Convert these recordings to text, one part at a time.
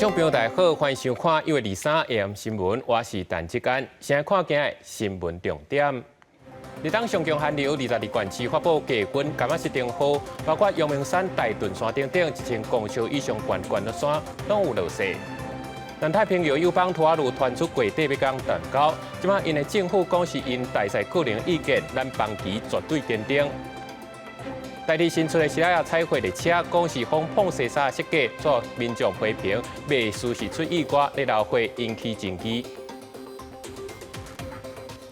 众朋友大家好，欢迎收看1月23 AM 新闻，我是陈志安。现在看今日新闻重点。日当上强寒流，22县市发布低温甘雪警报，包括阳明山、大屯山等1000公尺以上悬的山拢有落雪。南太平洋友邦土瓦鲁传出过地要讲断交，即马因的政府讲是因大赛个人意见，咱邦旗绝对坚定。台地新出的西拉雅彩绘列车，讲是风碰西沙设计，遭民众批评，未舒适出意外，咧闹会引起争议。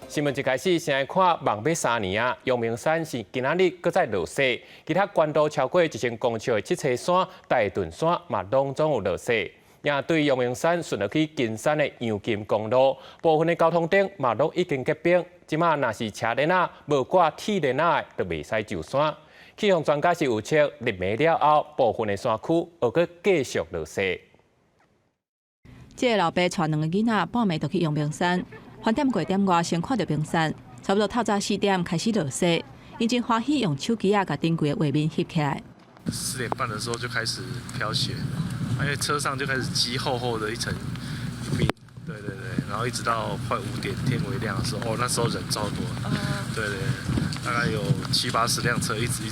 新闻一开始，先来看望北3年啊，阳明山是今仔日搁再落雪，其他关度超过1000公尺的七彩山、大屯山嘛，拢总有落雪。也对阳明山顺落去金山的阳金公路，部分的交通灯嘛拢已经结冰，即马若是车轮啊无挂铁轮啊，就袂使上山。气象专家是预测日暝了后，部分的山区会搁继续落雪。这个老爸带2个囡仔半暝就去阳明山，饭店过点外先看到冰山，差不多透早4点开始落雪，因真欢喜用手机啊，把顶柜的画面翕起来。4点半的时候就开始飘雪，因为车上就开始积厚厚的一层冰，对，然后一直到快5点天微亮的时候，那时候人超多，对，大概有70、80辆车一直，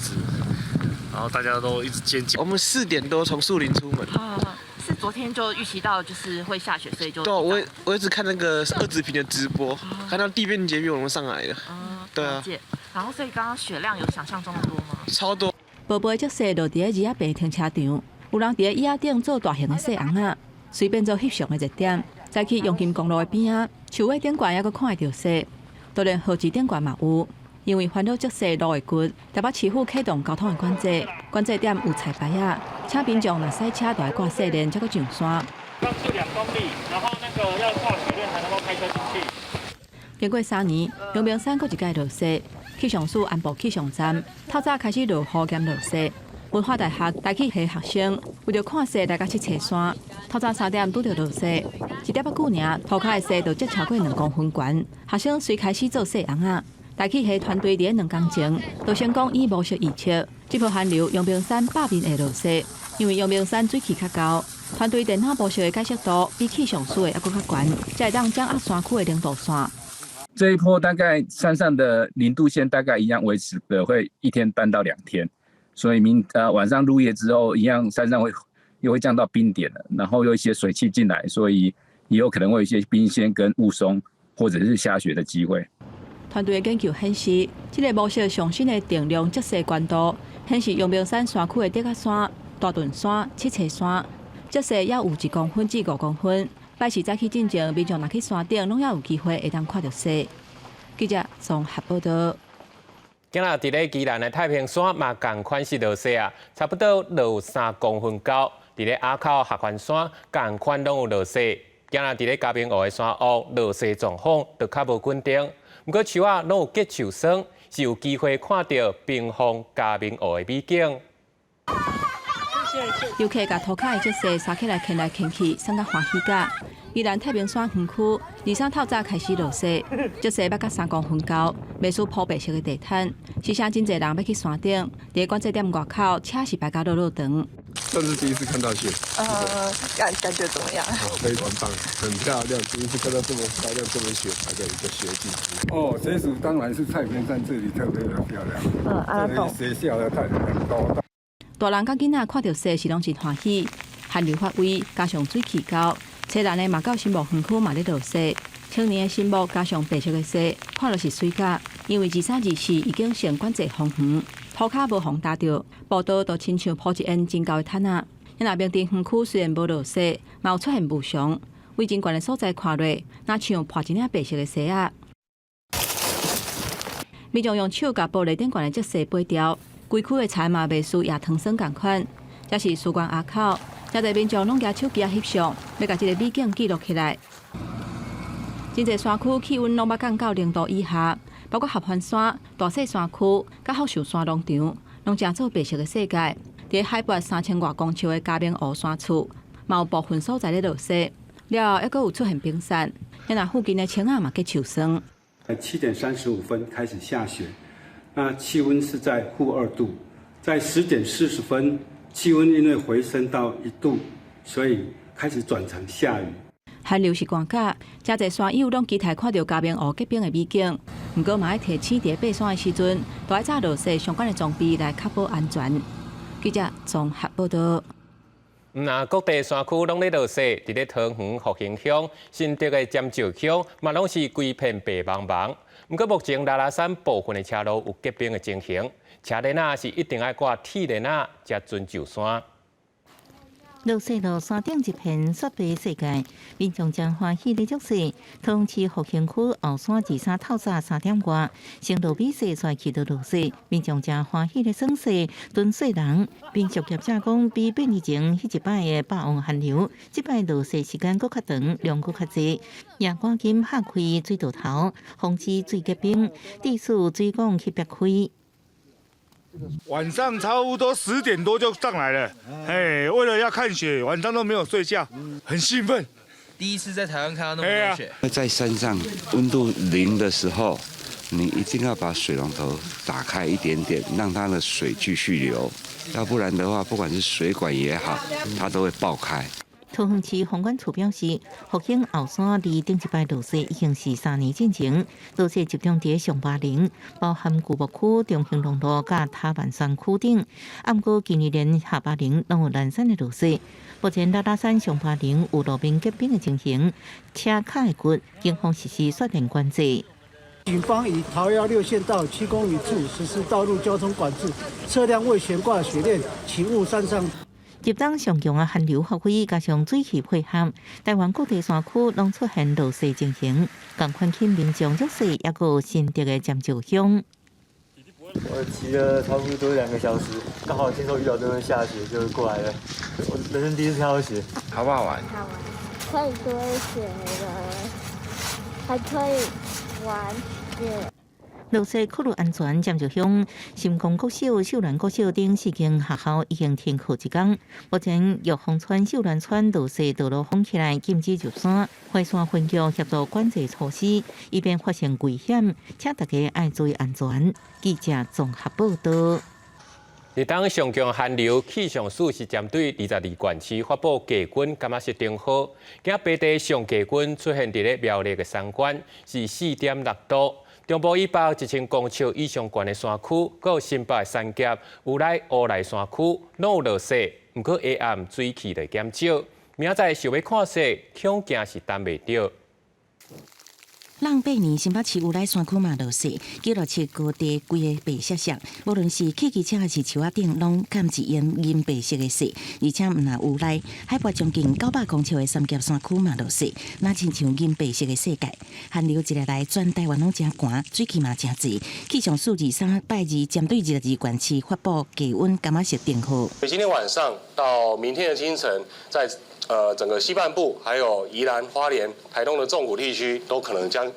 然后大家都一直尖叫。我们4点多从树林出门。是昨天就预期到就是会下雪，所以就对，我一直看那个20平的直播，看到地面结冰我们上来了。对啊。然后所以刚刚雪量有想象中的多吗？超多。宝贝足雪落伫个2平停车场，有人伫个椅仔顶做大型的细红仔，随便做翕相的热点。再去阳金公路的边仔，树尾顶悬还阁看会到雪，当然河堤顶悬嘛有。因为烦恼足雪路会骨，台北市府启动交通的管制，管制点有彩牌啊，请民众若塞车就要挂雪链才阁上山。刚去2公里，然后那个要跨雪链才能够开车进去。经过3年，阳明山阁一届落雪，气象署安布气象站，透早开始落雨兼落雪。文化大学大气系学生为了看雪来甲去爬山，透早3点拄着落雪，1点久尔，涂骹的雪就积超过2公分悬。学生随开始做细红仔。大气系团队伫2工前，就先讲以模式预测，这波寒流阳明山北面会落雪，因为阳明山水气较高，团队电脑模式的解析度比气象署的还阁较悬，才会当掌握山区的零度线。这一波大概山上的0度线大概一样维持的会1天半到2天，所以晚上入夜之后，一样山上又会降到冰点了，然后有一些水汽进来，所以也有可能会有一些冰仙跟雾凇或者是下雪的机会。团队的研究显示，这个模式上新的定量积雪悬度，显示阳明山山区的德甲山、大屯山、七彩山积雪要有1公分至5公分。摆时早起进前，民众若去山顶，拢要有机会会当看到雪。记者综合报道。今日伫咧宜兰的太平山嘛，同款是落雪啊，差不多落3公分高。伫咧阿口合欢山，同款拢有落雪。今日伫咧嘉明湖的山屋，落雪状况就较无稳定。不过树啊，拢有结树霜，是有机会看到冰封嘉明湖的美景。游客甲涂骹的积雪撒起来，牵来牵去，算甲欢喜甲。宜兰太平山园区23透早开始落雪，积雪要到3公分高，未输铺白色的地毯，是啥真侪人要去山顶，伫管制点外口，车是排到路长。算是第一次看到雪。感觉怎么样？非常棒，很漂亮，第一次看到这么漂亮、这么雪白的一个雪景。雪景当然是太平山这里特别的漂亮。这里雪下的很高。大人甲囡仔看到雪是拢真欢喜，寒流发威，加上水气高，车人的马到新木园区嘛咧落雪。青年的新木加上白色的雪，看落是水甲，因为23、24已经先管制风雨。涂骹无风打着，步道都亲像铺一沿真高的毯仔。因那边顶园区虽然无落雪，嘛有出现雾凇，位真悬的所在看落，若像铺一领白色的雪仔。民众用手甲玻璃顶悬的积雪拔掉，规区的菜嘛袂输夜藤笋共款。这是曙光埡口，真侪民众拢举手机啊翕相，要甲这个美景记录起来。真侪山区气温拢要降到0度以下。包括合欢山、大雪山区、甲福寿山农场，拢正做白色的世界。伫海拔3000多公尺的嘉明湖山厝，嘛有部分所在咧落雪，了后还佫有出现冰山，因那附近的青仔嘛结树霜。7点35分开始下雪，那气温是在-2度，在10点40分，气温因为回升到1度，所以开始转成下雨。寒流是寒假，真侪山友拢期待看到嘉明湖结冰的美景。不过，嘛要提醒伫爬山的时阵，都要早落实相关的装备来确保安全。记者综合报道。那各地山区拢咧落雪，伫咧桃园复兴乡、新竹的尖石乡，嘛拢是规片白茫茫。不过目前拉拉山部分的车路有结冰的情形，车链仔是一定要挂铁链仔才准上山。落雪路山顶一片雪白世界，民众真欢喜咧足雪。桃园市复兴区后山23透早3点外，成路比赛赛去到落雪，民众真欢喜咧耍雪、蹲雪人。并属业者讲，比8年前迄一摆的霸王寒流，即摆落雪时间搁较长，量搁较济，也赶紧拍开水道头，防止水结冰，地势水管去别开。晚上差不多10点多就上来了，为了要看雪，晚上都没有睡觉，很兴奋。第一次在台湾看到那么多雪。在山上温度0的时候，你一定要把水龙头打开一点点，让它的水继续流，要不然的话，不管是水管也好，它都会爆开。桃园市风管处表示，复兴后山离顶一摆落雪已经是3年进程，落雪集中伫上巴陵，包含古木区、中兴隆路甲塔万山区顶。不过今年连下巴陵拢有南山的落雪。目前拉拉山上巴陵有路面结冰的情形，车卡的骨，警方实施雪链管制。警方以桃园6线道7公里处实施道路交通管制，车辆未悬挂雪链，请勿山上。入冬上强的寒流发挥，加上水汽配合，台湾各地山区拢出现落雪情形。共款请民众入雪，也有新竹的尖石乡。我骑了差不多2个小时，刚好听说遇到这边下雪，就过来了。我人生第一次看到雪，好不好玩？好玩，可以堆雪人，还可以玩雪。落雪考虑安全，尖石乡新光国小、秀兰国小等4间学校已经停课1天。目前玉峰村、秀兰村落雪道路封起来，禁止入山。花山分局协助管制措施，以免发生危险，请大家爱注意安全。记者综合报道。日当上强寒流，气象署是针对22县市发布低温甘嘛是灯号。今日北地上低温出现伫咧苗栗嘅山关，是4.6度。中部以北1000公尺以上悬的山区，佮有新北山脚、有来乌来山区，拢有落雪，不过下暗水汽就减少。明仔载想要看雪，恐惊是等袂到。人8年新北市有来山区嘛落雪，记录器高低规个白色色，无论是汽机车还是树仔顶，拢盖一层银白色的雪，而且毋若有来海拔将近900公尺的三峡山区嘛落雪，那亲像银白色的世界。寒流一日来，全台湾拢真寒，水汽嘛真济。气象署23拜二针对22县市发布低温甘嘛是灯号。今天晚上到明天的清晨，在整个西半部，还有宜兰、花莲、台东的纵谷地区，都可能降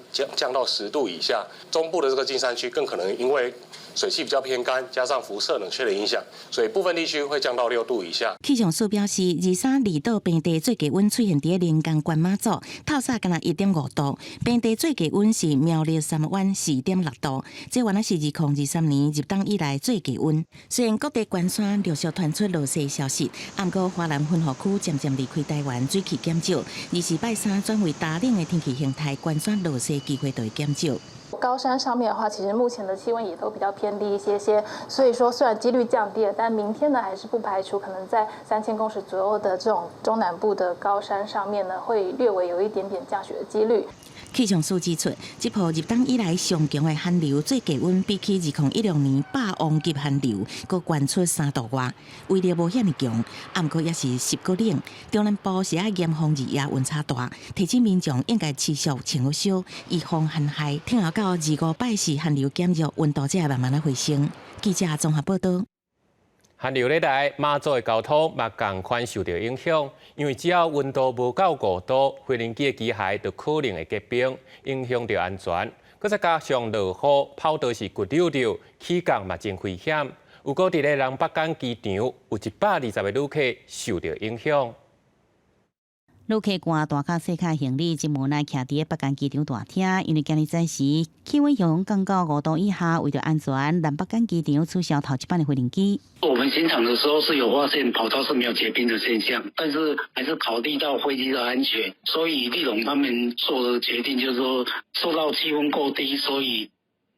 到10度以下。中部的这个金山区更可能因为水汽比较偏干，加上辐射冷却的影响，所以部分地区会降到6度以下。气象署表示，23离岛平地最低温出现伫连江关马祖，透早干那1.5度，平地最低温是苗栗三湾4.6度，这原来是2023年入冬以来最低温。虽然各地关山陆续传出落雪消息，不过华南分河区渐渐离开台湾，水汽减少，而是拜三转为大冷的天气形态，关山落雪机会就会减少。高山上面的话，其实目前的气温也都比较偏低一些，所以说虽然几率降低了，但明天呢还是不排除可能在3000公尺左右的这种中南部的高山上面呢，会略微有一点点降雪的几率。气象署指出，这波入冬以来上强的寒流，最低温比起2016年霸王级寒流，阁悬出3度外，威力无遐尼强，不过也是10个冷。中南部是爱严防日夜温差大，提醒民众应该持续穿好少，预防寒害。听后到25拜四寒流减弱，温度才会慢慢的回升。记者综合报道。寒流咧来，马祖的交通嘛同款受到影响，因为只要温度无到5度，飞行机的机械就可能会结冰，影响到安全。佮再加上落雨，跑道是骨溜溜，起降嘛真危险。有个伫咧人北港机场，有120个旅客受到影响。旅客赶大卡小卡行李，真无奈徛伫北港机场大厅，因为今日早时气温向降到5度以下，为了安全，南北港机场取消头一班的飞行机。我们进场的时候是有发现跑道是没有结冰的现象，但是还是考虑到飞机的安全，所以立荣他们做的决定就是说，受到气温过低，所以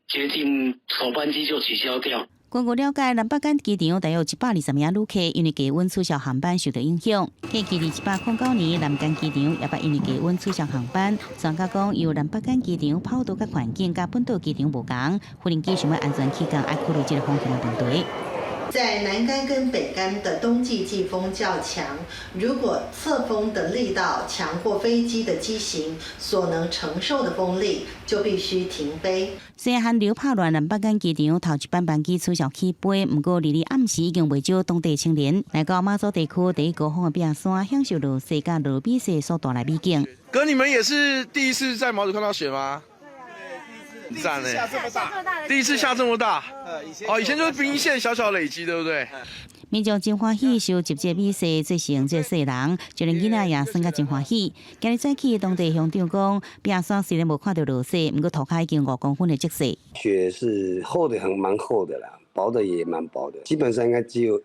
决定首班机就取消掉。根据了解，南北港机场大约有120名旅客因为低温取消航班受到影响。继189年南港机场也捌因为低温取消航班。专家讲，由南北港机场跑道甲环境甲本岛机场无同，飞行机想要安全起降，爱考虑这个风险的问题。在南竿跟北竿的冬季季风较强，如果侧风的力道强过飞机的机型所能承受的风力，就必须停飞。虽然寒流拍乱南北港机场头一班班机取消起飞，不过日暗时已经未少当地青年来到马祖地区第一高峰的壁山，享受落雪甲落比雪所带来美景。哥，你们也是第一次在毛祖看到雪吗？赞嘞！第一次下这么大，以前就是冰线小小累积，对不对？民众真欢喜，受集结比赛最成这细人，就连囡仔也算甲真欢喜。今日早起，当地乡长讲，壁山虽然无看到落雪，不过涂骹已经5公分的积雪。雪是厚的蛮厚的啦，薄的也蛮薄的，基本上应该只有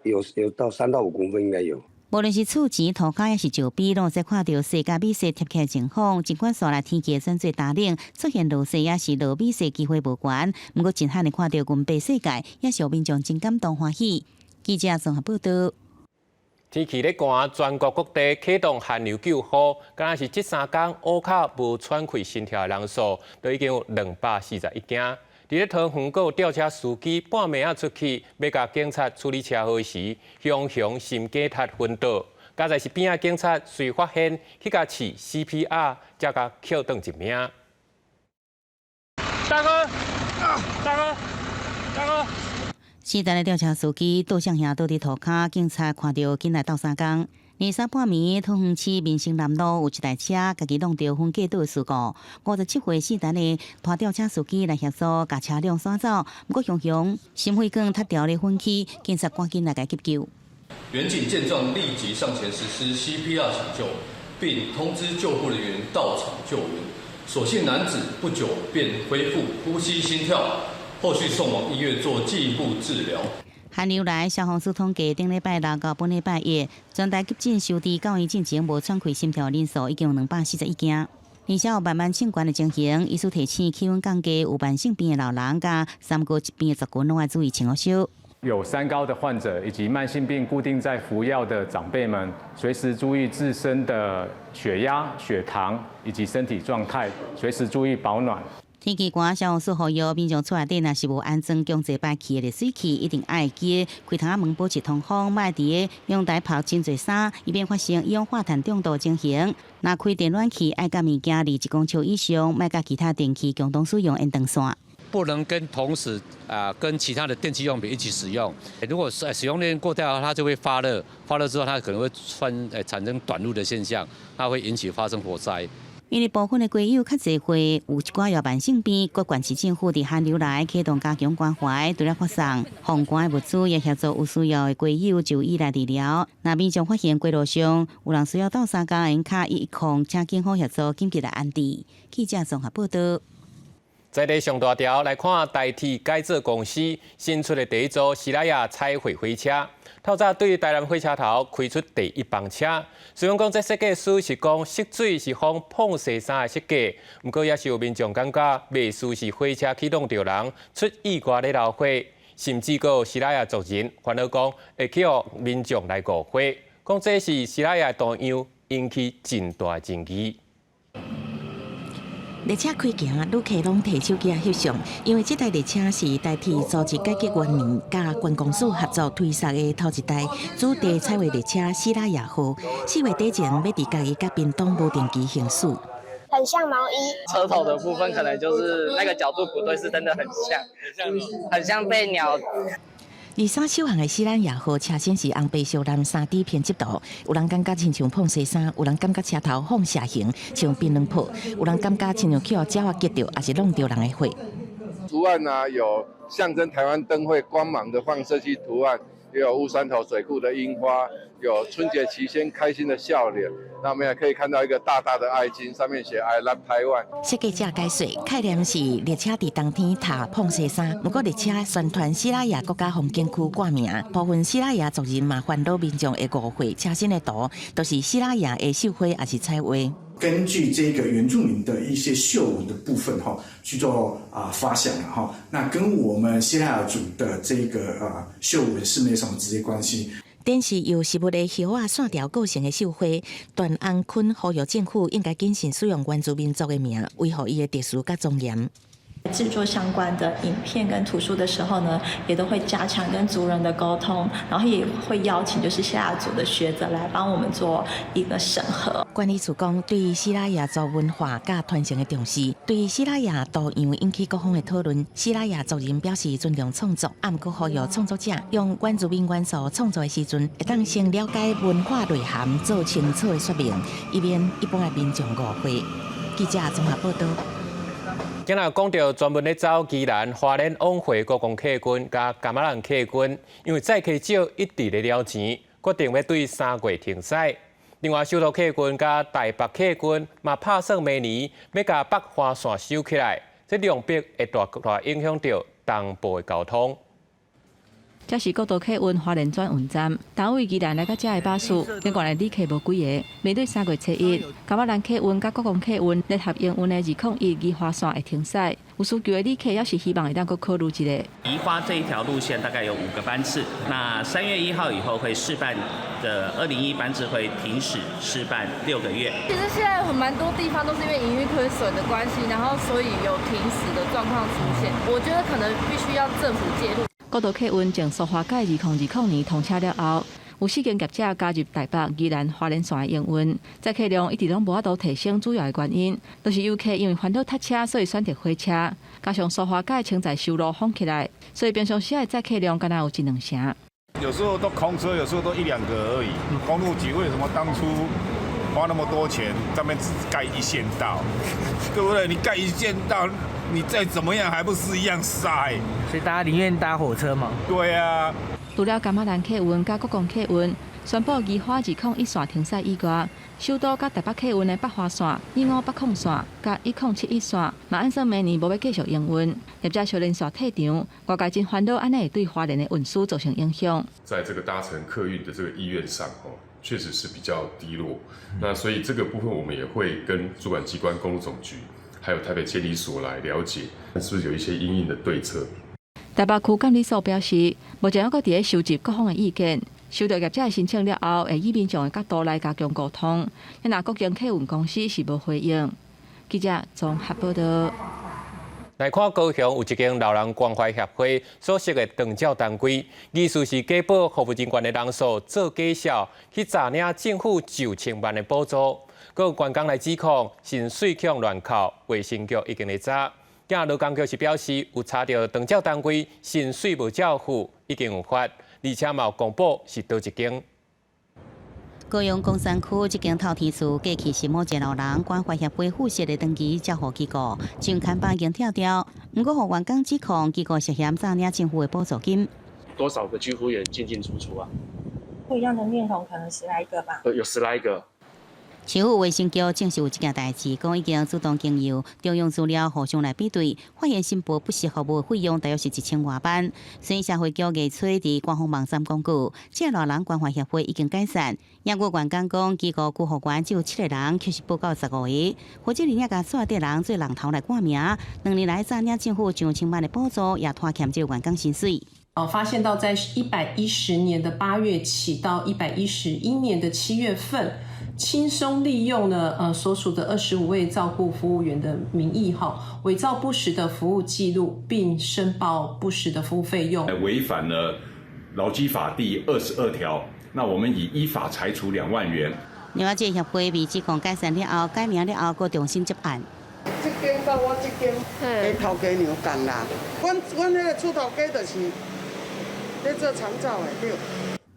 到3到5公分应该有。无论是厝前、涂骹还是石壁，拢会看到雪甲米雪贴起的情况。尽管说来天气算做打冷，出现落雪也是落米雪机会无悬。不过真罕的看到云白世界，也是民众真感动欢喜。记者综合报道。天气咧寒，全国各地启动寒流救护，敢若是这3天乌卡无喘气心跳的人数，都已经有241件。伫咧桃园有吊车司机半暝啊出去，要甲警察处理车祸时，熊心梗塌昏倒。加在是边仔警察随发现去甲试 CPR， 才甲捡回一命。大哥，大哥！死单的吊车司机倒向下倒伫涂骹，警察看到紧来斗相共。23半暝，桃园市民生南路有一台车，家己弄到分隔岛的事故。57岁死单的拖吊车司机来协助，甲车辆赶走。不过熊心血管塌掉咧昏去，警察赶紧来急救。员警见状立即上前实施 CPR 抢救，并通知救护人员到场救援。所幸男子不久便恢复呼吸心跳，后续送往医院做进一步治疗。寒流来，消防署统计，顶礼拜6到本礼拜1，全台急诊收治9院进前无喘气心跳人数已经有241件，而且有慢慢性管的情形。医师提醒，气温降低、有慢性病的老人甲3高疾病的族群，拢要注意穿好烧。有3高的患者以及慢性病固定在服药的长辈们，随时注意自身的血压、血糖以及身体状态，随时注意保暖。天气寒，消防署呼吁民众厝内底若是无安装强制排气的热水器，一定爱记开窗仔门保持通风，莫伫阳台泡真侪衫，以免发生一氧化碳中毒情形。若开电暖气，爱甲物件离1公尺以上，莫甲其他电器共同使用延长线。不能同时跟其他的电器用品一起使用。如果使用链过掉，它就会发热，发热之后它可能会产生短路的现象，它会引起发生火灾。因为部分的龟友较侪会有一寡有慢性病，各县市政府伫寒流来启动加强关怀，除了发送防寒的物资，也协助有需要的龟友就医来治疗。若民众发现街路上有人需要到3家人卡110，请警方协助紧急来安置。记者综合报道。在地上大条来看，台铁改造公司新出的第一组西拉雅彩绘火车。透早对台南火车头开出第1班车，虽然讲这设计师是讲涉水是仿碰石山的设计，不过也是有民众感觉未输是火车启动着人出意外咧闹火，甚至个西拉雅族人烦恼讲会去互民众来误会，讲这是西拉雅同样引起真大争议。列车开行，旅客拢摕手机翕相，因为这台列车是台铁组织改革元年甲观光署合作推出的头一台主题彩绘列车西拉雅号。4月底前要伫家己甲屏东无定期行驶。很像毛衣，车头的部分可能就是那个角度不对，是真的很像被鸟。23首航的西兰雅号车身是红白小蓝3D 偏执度，有人感觉亲像碰西衫，有人感觉车头放下形像槟榔铺，有人感觉亲像去互鸟仔夹着，还是弄着人的血。图案啊，有象征台湾灯会光芒的放射器图案，也有乌山头水库的樱花，有春节期间开心的笑脸。那我们也可以看到一个大大的爱心，上面写 I love Taiwan。设计者解说，概念是列车伫冬天踏碰雪衫，不过列车宣传西拉雅国家风景区挂名，部分西拉雅族人嘛烦恼民众的误会，车身的图都是西拉雅的绣花还是彩绘。根据这个原住民的一些绣文的部分去做发想了那跟我们西拉雅族的这个绣文是没什么直接关系。展示由实物的叶啊线条构成的绣花，段安坤呼吁政府应该谨慎使用原住民族的名，维护伊的特殊甲庄严。制作相关的影片跟图书的时候呢，也都会加强跟族人的沟通，然后也会邀请就是西拉雅族的学者来帮我们做一个审核。管理处讲，对于西拉雅族文化甲传承的重视，对于西拉雅多样引起各方的讨论。西拉雅族人表示尊重创作，也毋过呼吁创作者用原住民元素创作的时阵，会当先了解文化内涵，做清楚的说明，以免一般的民众误会。记者综合报道。今日讲到专门咧走宜兰花莲往回国公客运甲柑仔人客运，因为载客少一直咧了钱，决定要对3月停驶。另外，首都客运甲台北客运嘛拍算明年要甲北花线收起来，这量逼会大影响到东部的交通。这是国道客运花莲转运站，单位宜兰来到这的巴士，另外的旅客无几个。面对3月7日，柑仔兰客运甲国光客运联合营运的2021宜花线会停驶，有需求的旅客要是希望会当搁考虑一下。宜花这一条路线大概有5个班次，那3月1号以后会试办的201班次会停驶试办6个月。其实现在有蛮多地方都是因为营运亏损的关系，然后所以有停驶的状况出现。我觉得可能必须要政府介入。国道客运从苏花改2020年通车了后，有4间业者加入台北、宜兰、花莲线的营运，载客量一直拢无法度提升，主要的原因都是游客因为烦恼塞车，所以选择火车，加上苏花改承载收入放起来，所以平常时的载客量敢若有1-2成。有时候都空车，有时候都1-2个而已。公路局为什么当初花那么多钱，上面只盖1线道，对不对？你盖1线道，你再怎么样还不是一样塞？所以大家宁愿搭火车嘛？对啊。除了柑仔兰客运甲国光客运宣布宜花201线停驶以外，首都甲台北客运的北花线、158线甲1071线，嘛按算明年无要继续营运。业者小人数退场，外界真烦恼，安尼会对花莲的运输造成影响。在这个搭乘客运的这个意愿上，确实是比较低落。那所以这个部分我们也会跟主管机关公路总局，还有台北监理所来了解，是不是有一些因应的对策。台北区监理所表示，目前还佫伫咧收集各方的意见，收到业者的申请了后，会以民众的角度来加强沟通。若各间客运公司是无回应。记者综合报道。来看高雄有一间老人关怀协会所属的长照单位，意思是假报服务人员的人数做假销，去诈领政府9000万的补助。各有员工来指控薪水强乱扣，卫生局已经来查。今劳工局是表示有查到长照单位薪水无缴付，已经有发，而且嘛有公布是倒一间。高雄公山区这间透天厝，过去是某一老人关怀协会附设的长期照护机构，上看板已经跳掉，不过互员工指控机构涉嫌诈领政府的补助金。多少个居服员进进出出啊？不一样的面孔，可能10来个吧。有10来个。市府卫生局证实有这件代志，讲已经主动经由中央资料互相来比对，发现申报不实服务费用大约是1000多万。所以社会局月初伫官方网站公告，这老人关怀协会已经解散。英国员工讲，机构救护员只有7个人，却是报告15个，或者人家甲抓的人做人头来挂名，2年来诈领政府9000万的补助，也拖欠这个员工薪水。发现到在110年的8月起到111年的7月份，轻松利用了所属的25位照顾服务员的名义伪造不实的服务记录，并申报不实的服务费用，违反了劳基法第22条。那我们以依法裁处2万元。另外，这协会被指控解散了后，改名了后，搁重新接案。这间甲我这间，跟头家娘共啦。阮迄个厝头家就是咧做长照的，对。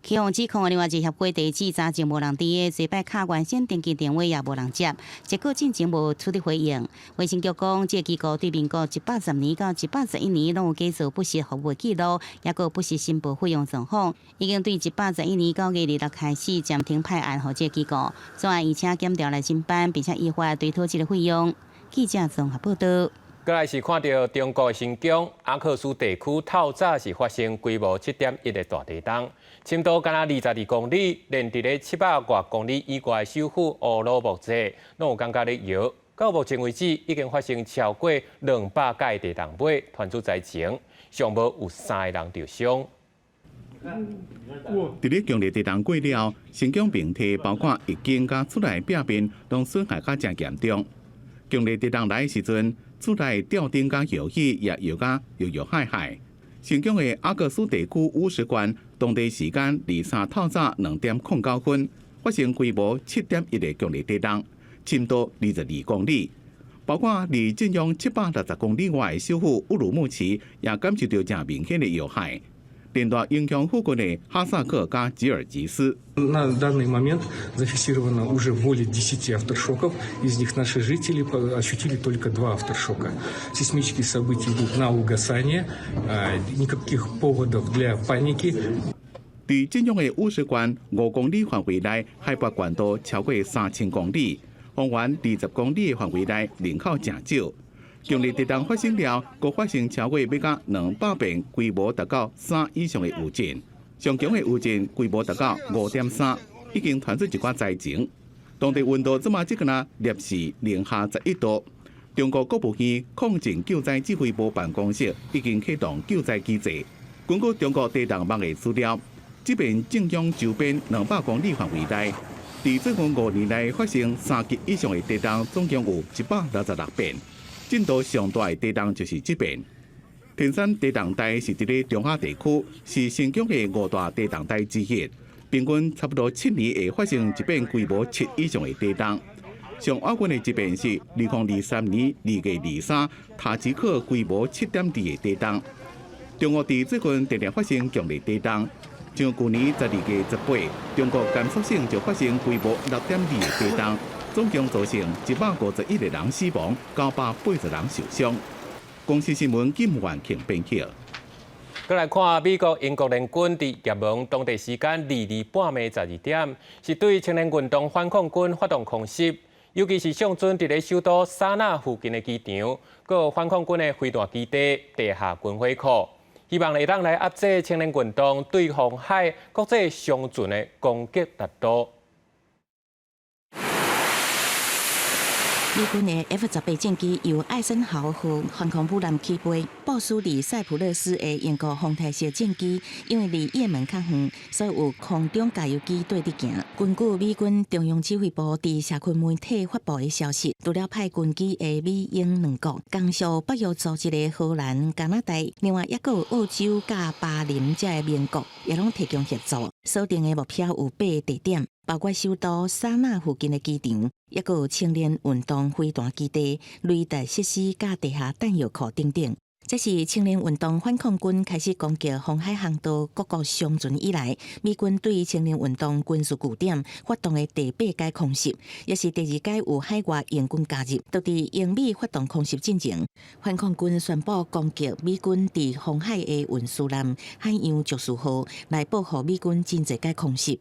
起用指控的另外一个协会地址早前无人伫个，最摆卡原先登记电话也无人接，结果进前无出的回应。卫生局讲，这机构对民国110年到111年拢有假造不实服务记录，也有不实申报费用状况，已经对111年9月26开始暂停派案予这机构，专案而且检调来侦办，并且依法追讨这个费用。记者综合报道。过来是看到中国新疆阿克苏地区透早是发生规模7.1的大地震，深度敢若22公里，连伫咧700多公里以外的首府乌鲁木齐，拢有感觉咧摇。到目前为止，已经发生超过200届地震尾，传出灾情，尚无有3个人受伤。伫咧强烈地震过了，新疆平地包括已经甲厝内壁面拢损害较真严重。强烈地震来的时阵，厝内吊灯甲摇起，也摇甲摇海海。新疆的阿克苏地区50县，当地时间23透早2:09分，发生规模7.1的强烈地震，深度22公里。包括离震央760公里外的首府乌鲁木齐，也感受到正明显的摇海。连带影响附近的哈萨克加吉尔吉斯。На данный момент зафиксировано уже более 10 авторшоков. Из них наши жители ощутили только 2 авторшока. Сейсмические события идут на угасание. Никаких поводов для паники. 伫震央的50县5公里范围内，海拔高度超过3000公里，方圆20公里的范围内人口正少。强烈地震发生了，共发生超过要到200遍规模达到3以上的余震，上强的余震规模达到5.3，已经传出一寡灾情。当地温度即马个呐摄氏零下11度。中国国务院抗震救灾指挥部办公室已经启动救灾机制。根据中国地震网的资料，这边震央周边200公里范围内，伫最近5年内发生3级以上的地震，总共有166遍。震度上大的地震就是这边。天山地震带是伫咧中亚地区，是新疆的5大地震带之一。平均差不多7年会发生一遍规模7以上的地震。上奥运的一遍是2023年2月23，塔吉克规模7.2的地震。中国伫最近连连发生强烈地震，像去年12月18，中国甘肃省就发生规模6.2的地震。总共造成151个人死亡，980人受伤。公司新闻金元庆编辑。再来看美国、英国联军伫也门当地时间22半暝12点，是对青年运动反抗军发动空袭，尤其是上阵伫咧首都沙那附近的机场，还有反抗军的飞弹基地、地下军火库，希望会当来压制青年运动对红海国际商船的攻击力度。美军的 F-18战机由艾森豪号航空母舰起飞，部署伫塞浦路斯的英国红台式战机，因为离也门较远，所以有空中加油机对伫行。根据美军中央指挥部伫社群媒体发布的消息，除了派军机的美英两国，刚属北约组织的荷兰、加拿大，另外也有澳洲甲巴林这的盟国，也拢提供协助。锁定的目标有8个地点。包括首都沙那附近的机场，也有青年运动飞弹基地、雷达设施、甲地下弹药库等等。这是青年运动反抗军开始攻击红海航道各国商船以来，美军对青年运动军事据点发动的第8届空袭，也是第2届有海外援军加入，都伫英美发动空袭进前，反抗军宣布攻击美军伫红海的运输舰海洋救赎号，来报复美军真侪届空袭。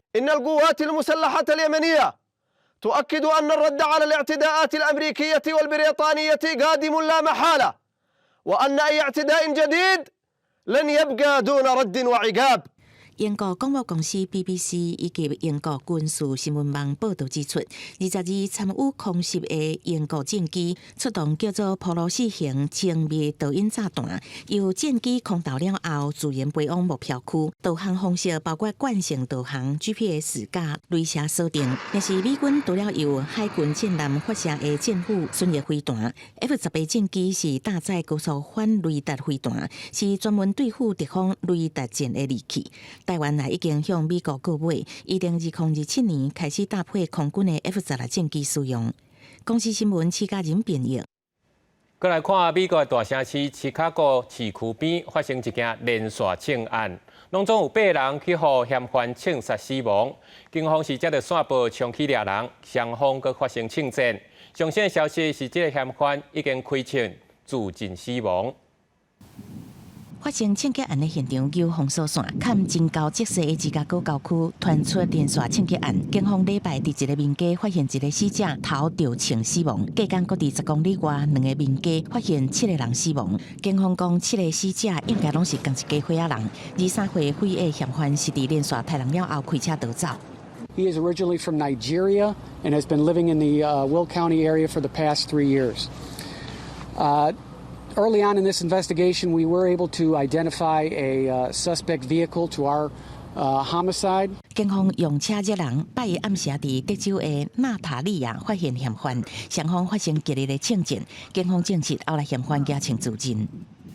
تؤكد أن الرد على الاعتداءات الأمريكية والبريطانية قادم لا محالة وأن أي اعتداء جديد لن يبقى دون رد وعقاب. 英国广播公司 BBC 以及英国军事新闻网报道指出，22参与空袭的英国战机出动叫做普鲁士型精密导引炸弹，由战机空投了后，自然飞往目标区。导航方式包括惯性导航、GPS 加雷射锁定。也是美军除了由海军舰舰发射的战斧巡弋飞弹 ，F-18战机是搭载高速反雷达飞弹，是专门对付敌方雷达舰的利器。台湾也已经向美国告买，2027年开始搭配空军的 F-16战机使用。公司新闻徐家仁编译。再来看美国的大城市芝加哥市区边发生一件连续枪案，拢总有8人去互嫌犯枪杀死亡。警方是接到线报，冲去抓人，双方阁发生枪战。最新消息是，这个嫌犯已经开枪自尽死亡。发生枪击案的现场由封锁线坎真高即市的芝加哥郊区传出连续枪击案。警方礼拜伫一个民家发现一个死者头着枪死亡，隔间各伫10公里外2个民家发现7个人死亡。警方讲7个死者应该拢是同一家伙仔人。23岁匪役嫌犯是伫连续杀人了后开车逃走。He is originally from Nigeria and has been living in the Will County area for the past 3 years. Early on in this investigation, we were able to identify a suspect vehicle to our homicide. 警方用车接人，8日暗时伫德州的纳塔利亚发现嫌犯，双方发生激烈的枪战。警方证实后来嫌犯举枪自尽。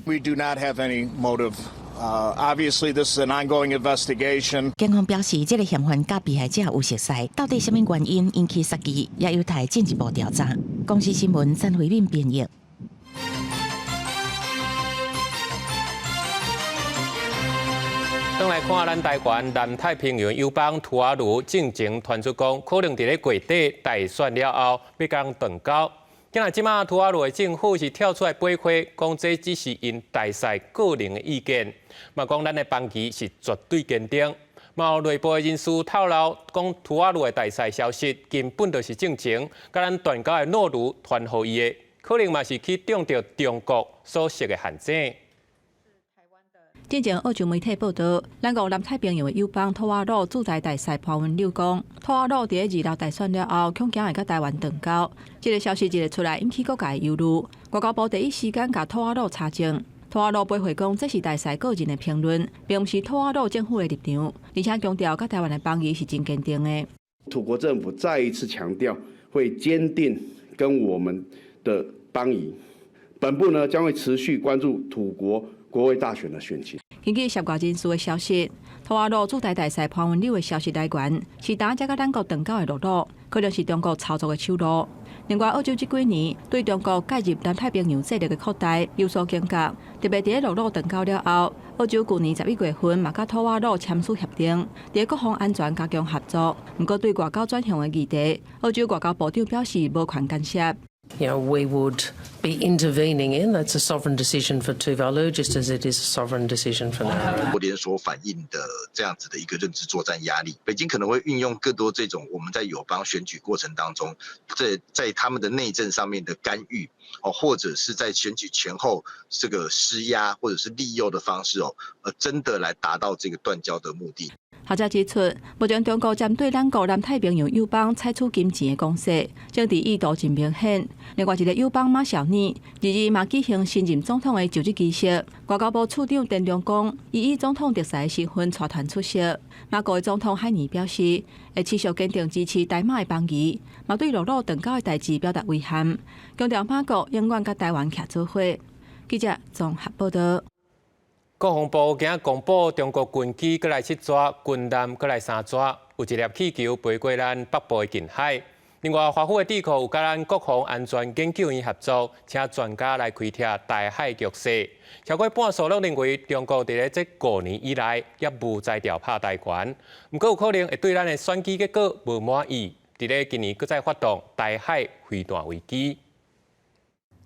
We do not have any motive. Obviously, this is an ongoing investigation. 警方表示，这个嫌犯甲被害者有熟识，到底什么原因引起杀机，也有待进一步调查。公司新闻陈慧敏编译。转来看咱台湾南太平洋友邦图瓦卢进前传出讲，可能伫咧月底大选了后要将断交。今仔即马图瓦卢的政府是跳出来驳回，讲这只是因大赛个人的意见，嘛讲咱的邦旗是绝对坚定。嘛有内部的人士透露，讲图瓦卢的大赛消息根本就是正情，甲咱断交的诺如传互伊的，可能嘛是去中着中国所设的陷阱。之前澳洲媒体报道，咱国南太平洋的友邦图瓦卢驻台大使潘文柳讲，图瓦卢伫2月大选了后，恐惊会甲台湾断交。这个消息一日出来，引起各界的忧虑。外交部第一时间甲图瓦卢查证，图瓦卢驳回讲这是大使个人的评论，并不是图瓦卢政府的立场，而且强调甲台湾的邦谊是真坚定的。土国政府再一次强调，会坚定跟我们的邦谊。本部呢将会持续关注土国国会大选的选情。根据涉外人士的消息，图瓦卢驻台大使潘文柳的消息来源是打才甲咱国断交的路路，可能是中国操作的手路。另外，澳洲这几年对中国介入南太平洋势力的扩大有所警觉，特别在陆路断交了后，澳洲去年11月份嘛甲图瓦卢签署协定，在国防安全加强合作。不过对外交转向的议题，澳洲外交部长表示无权干涉。We would be intervening in. That's a sovereign decision for Tuvalu, just as it is a sovereign decision for now. 连锁反应的这样子的一个认知作战压力，北京可能会运用更多这种我们在友邦选举过程当中，在他们的内政上面的干预或者是在选举前后这个施压或者是利诱的方式真的来达到这个断交的目的。学者指出，目前中国针对咱国南太平洋友邦采取金钱的攻势，政治意图真明显。另外一个友邦马绍尼日日嘛举行新任总统的就职仪式，外交部处长陈良讲，以总统特使身份带团出席。马国的总统海尼表示，会持续坚定支持台马的邦谊，嘛对陆路断交的代志表达遗憾，强调马国永远甲台湾徛做伙。记者综合报道。国防部今公布，中国军机过来7抓，军舰过来3抓，有一粒气球飞过咱北部的近海。另外，华府的智库有甲咱国防安全研究院合作，请专家来开拓台海局势。超过半数拢认为，中国伫这5年以来也无再调拍台湾，不过有可能会对咱的选举结果无满意，伫咧今年搁再发动台海飞弹危机。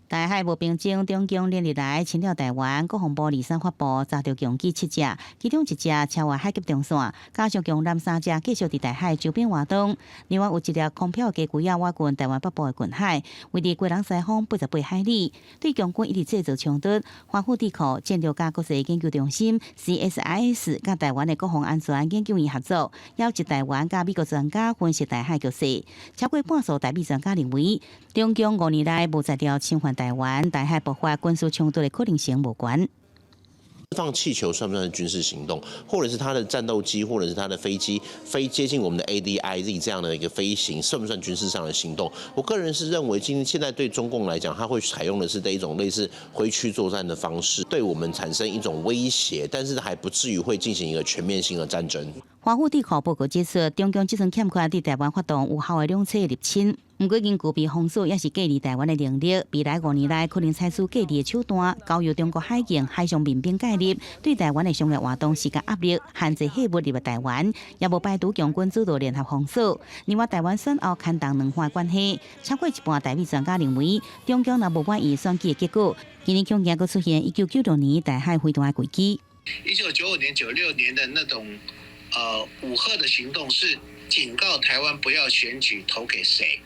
台海无平静，中共连日来侵略台湾，国防部23发布查到共机7只，其中1只超越海峡中线，加上共南3只继续伫台海周边活动。另外有1粒空飘机龟仔挖进台湾北部的近海，位伫贵人西方88海里，对共军一直制造冲突。华府智库战略甲国际研究中心 CSIS 甲台湾的国防安全研究院合作，邀集台湾甲美国专家分析台海局势。超过半数台美专家认为，中共5年来无再调侵犯台湾，台海爆发军事冲突的可能性无关。放气球算不算是军事行动，或者是他的战斗机，或者是他的飞机飞接近我们的 ADIZ 这样的一个飞行，算不算军事上的行动？我个人是认为，现在对中共来讲，他会采用的是这一种类似挥区作战的方式，对我们产生一种威胁，但是还不至于会进行一个全面性的战争。华府智库报告指出，中共即阵欠缺对台湾发动有效的两侧入侵。不过，因具备防守也是隔离台湾的能力，未来5年内可能采取隔离的手段，交由中国海警、海上民兵介入，对台湾的商业活动施加压力，限制货物入台湾，也无排除强军主导联合封锁。另外，台湾选后牵动两岸关系，超过一半台美专家认为，中共若无满意选举的结果，今年恐惊佫出现1996年台海飞弹的危机。1995年、96年的那种武吓的行动是警告台湾不要选举投给谁。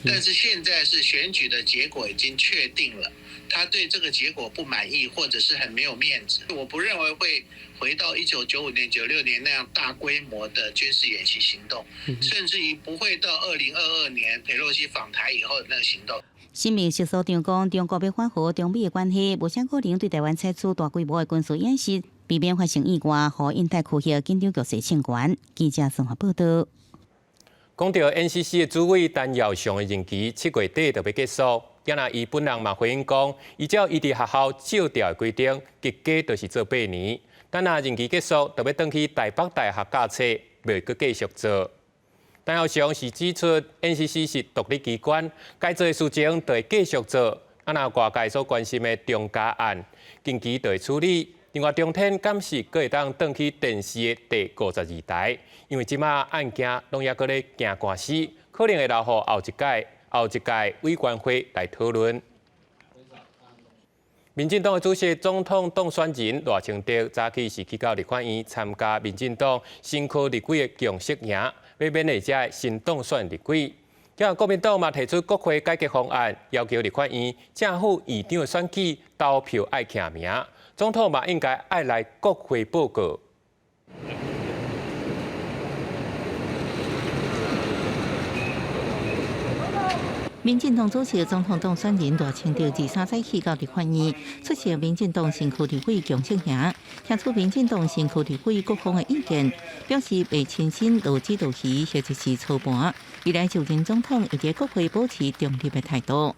但是现在是选举的结果已经确定了，他对这个结果不满意，或者是很没有面子。我不认为会回到1995年、96年那样大规模的军事演习行动，甚至于不会到2022年佩洛西访台以后的那个行动。新民社所长讲，中国要缓和中美的关系，无啥可能对台湾采取大规模的军事演习，避免发生意外，和印太区域紧张局势升悬。记者综合报道。讲到 NCC 的主委陈耀祥的任期7月底就要结束，今仔伊本人嘛回应讲，依照伊伫学校照调的规定，结果就是做8年。等若任期结束，就要转去台北大学教册，袂阁继续做。陈耀祥是指出 ，NCC 是独立机关，该做的事情就会继续做。若外界所关心的中加案，近期就会处理。另外，中天监视阁会当转去电视的第52台，因为即马案件拢也搁咧行官司，可能会留予后一届委员会来讨论。民进党的主席总统当选人赖清德早起是去到立法院参加民进党新科立委的共识营，要勉励这新当选立委。今国民党嘛提出国会改革方案，要求立法院政府议长的选举投票爱徛名。总统嘛应该爱来国会报告。民进党主席总统当选人赖清德23日起到立法院出席民进党新区立委共识营，听取民进党新区立委各方的意见，表示未亲身劳之劳仪，或者是操盘，未来就任总统会在国会保持中立的态度。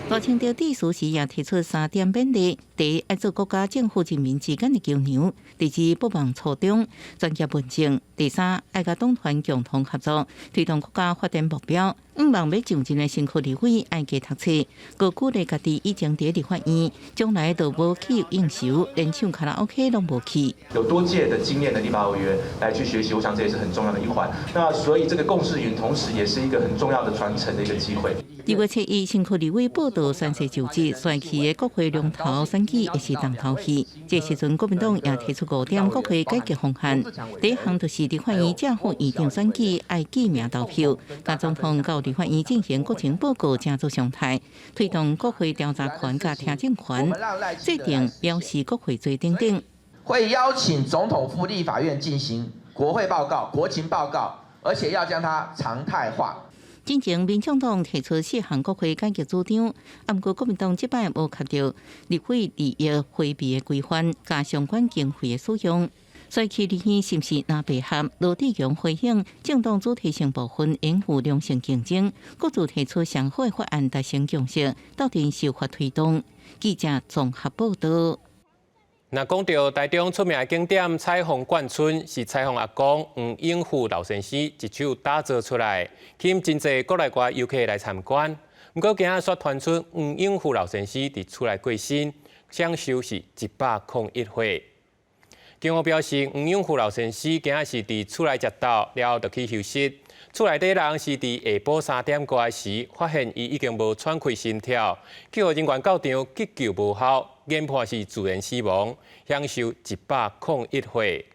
赖清德致辞时也提出3点勉励：第一，爱做国家政府人民之间的桥梁；第二，不忘初衷，专业问政；第三，爱甲党团共同合作，推动国家发展目标。5望要上任的新区立委爱加读册，高鼓励家己已经在立法院，将来都无去应酬，连唱卡拉 OK 都无去。有多届的经验的立法委员来去学习，我想这也是很重要的一环。那所以这个共识云，同时也是一个很重要的传承的一个机会。2月7日，新区立委报道宣誓就职，帅气的国会龙头选举也是重头戏。这时阵，国民党也提出5点国会改革方案。第一项就是立法院正副议长选举爱记名投票，甲总统到立法院进行国情报告，正做常态，推动国会调查权甲听证权，制定表示国会罪等等。会邀请总统赴立法院进行国会报告、国情报告，而且要将它常态化。进前，民众党提出4项国会改革主张，不过国民党这摆无确定立会利益回避的规范，加相关经费的使用。帅气立院是不是拿白合？罗志强回应，政党主体性部分应付良性竞争，各自提出上好的法案达成共识，到底修法推动。记者综合报道。那讲到台中出名的景点彩虹冠村，是彩虹阿公黄永富老先生一手打造出来，吸引真侪国内外游客来参观。不过今仔却传出黄永富老先生伫厝内过身，享受是101岁。警方表示，黄永富老先生今仔是伫厝内食到了后就去休息。厝内底人是伫下晡3点过时，发现伊已经无喘气心跳，救护人员到场急救无效，研判是自然死亡，享受101岁。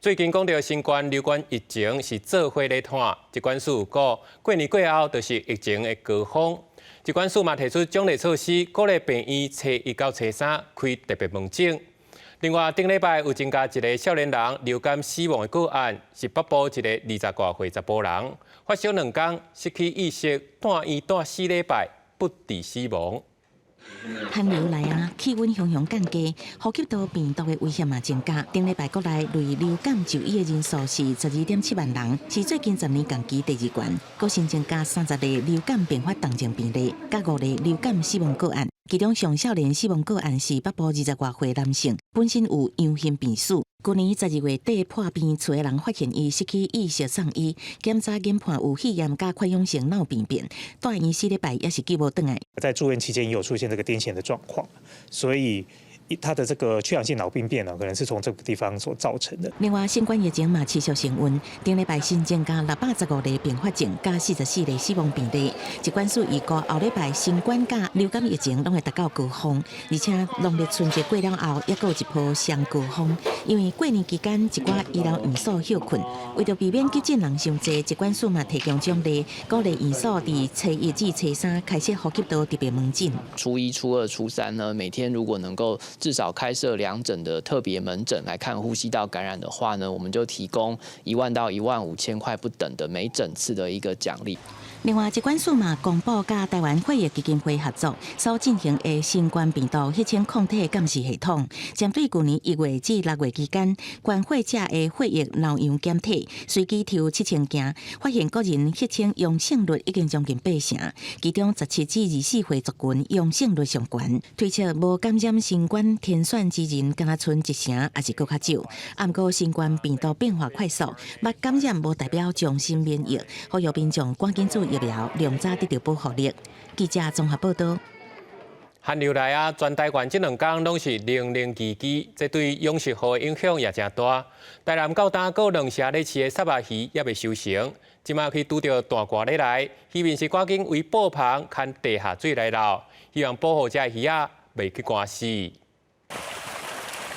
最近讲到新冠流感疫情是做伙咧摊，疾管署讲过年过后就是疫情的高峰。疾管署嘛提出奖励措施，鼓励病院初1到初3开特别门诊。另外，顶礼拜有增加一个少年人流感死亡的个案，是北部一个20多岁查甫人，发烧2天，失去意识，住院住4礼拜，不治死亡。寒流来啊，气温汹汹降低，呼吸道病毒的危险也增加。顶礼拜国内类流感就医的人数是12.7万人，是最近10年同期第2悬。佫新增加30例流感并发重症病例，甲5例流感死亡个案。其中上少年死亡个案是北部20外岁男性，本身有阳性病史。去年12月底破病厝的人发现伊失去意识送医，检查研判有肺炎加溃疡性脑病变，带院4礼拜也是救无回来。在住院期间也有出现这个癫痫的状况，所以他的这个缺氧性脑病变呢，可能是从这个地方所造成的。另外，新冠疫情嘛持续升温，顶礼拜新增加615例并发症，加44例死亡病例。疾管署预估后礼拜新冠加流感疫情拢会达到高峰，而且农历春节过了后，也有一波上高峰。因为过年期间一寡医疗院所休困，为着避免急诊人伤济，疾管署嘛提供奖励，鼓励院所伫初1至初3开设呼吸道特别门诊。初1、初2、初3呢，每天如果能够至少开设2诊的特别门诊来看呼吸道感染的话呢，我们就提供1万到15000块不等的每诊次的一个奖励。另外，疾管署嘛公布甲台湾血液基金会合作所进行的新冠病毒血清抗体监视系统，针对去年1月至6月期间关患者的血液脑样检体，随机抽7000件，发现个人血清阳性率已经将近80%，其中17至24岁族群阳性率上悬，推测无感染新冠天选之人，敢若剩1成，还是搁较少。不过，新冠病毒变化快速，捌感染无代表终身免疫，呼吁民众赶紧做疫苗，量早得到保护力。记者综合报道。寒流来啊，全台湾这2天拢是零零奇奇，这对养殖户的影响也真大。台南到丹个2社咧饲的沙巴鱼也未收成，即马去拄到大寒咧来，渔民是赶紧围布棚牵地下水来捞，希望保护这鱼仔袂去寒死。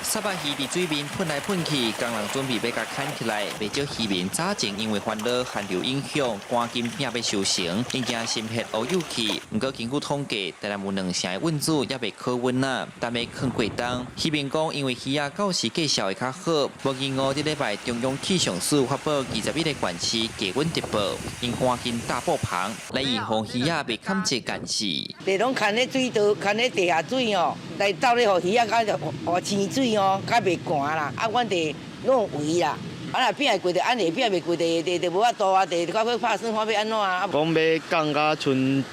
沙巴鱼伫水面喷来喷去，工人准备要甲牵起来，未少渔民早前因为烦恼寒流影响，赶紧拼要收成，已经心血乌有去。不过根据统计，台南有2成的温度也未考温啊，但要放过冬。渔民讲，因为鱼仔到时计销会较好，无意外这礼拜中央气象署发布21个县市低温特报，因赶紧大布棚来预防鱼仔被砍折干死。地拢牵咧水道，牵咧地下水哦，来走咧，互鱼仔甲互清水哦。较袂寒啦，阮地拢有围啦，若变会过着安尼，变袂过地无法度啊，地到要拍算看要安怎啊？讲要降到剩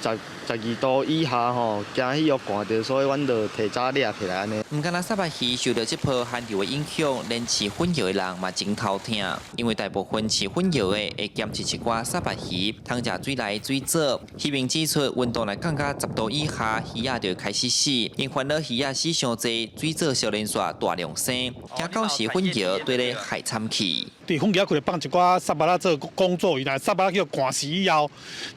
12度以下吼，惊迄约寒着，所以阮就提早掠起来安尼。唔敢若沙巴鱼受到这波寒流的影响，连饲粉药的人嘛真头疼，因为大部分饲粉药的会兼饲一寡沙巴鱼，通食水内水藻。渔民指出，温度来降到10度以下，鱼仔就开始死，因烦恼鱼仔死伤济，水藻小连续大量生，惊到时粉药对咧害惨去。伫粉药库放一寡沙巴拉做工作，原来沙巴拉叫寒死以后，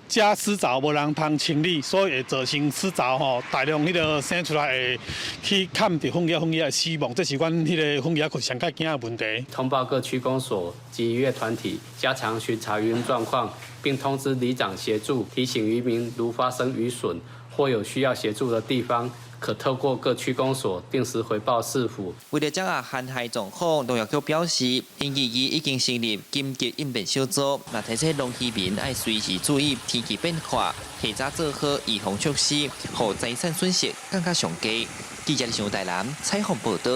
遮湿灶无人通清理，所以会造成湿灶吼大量迄个生出来会去砍着粉药的死亡，这是阮迄个粉药库上较惊的问题。通报各区公所及渔业团体，加强巡查渔民状况，并通知里长协助提醒渔民，如发生渔损或有需要协助的地方，可透过各区公所定时回报市府。为了掌握旱害状况，农业局表示，因议已经成立紧急应变小组，那提醒农渔民要随时注意天气变化，提早做好预防措施，让财产损失更加上低。记者李上台南采访报道。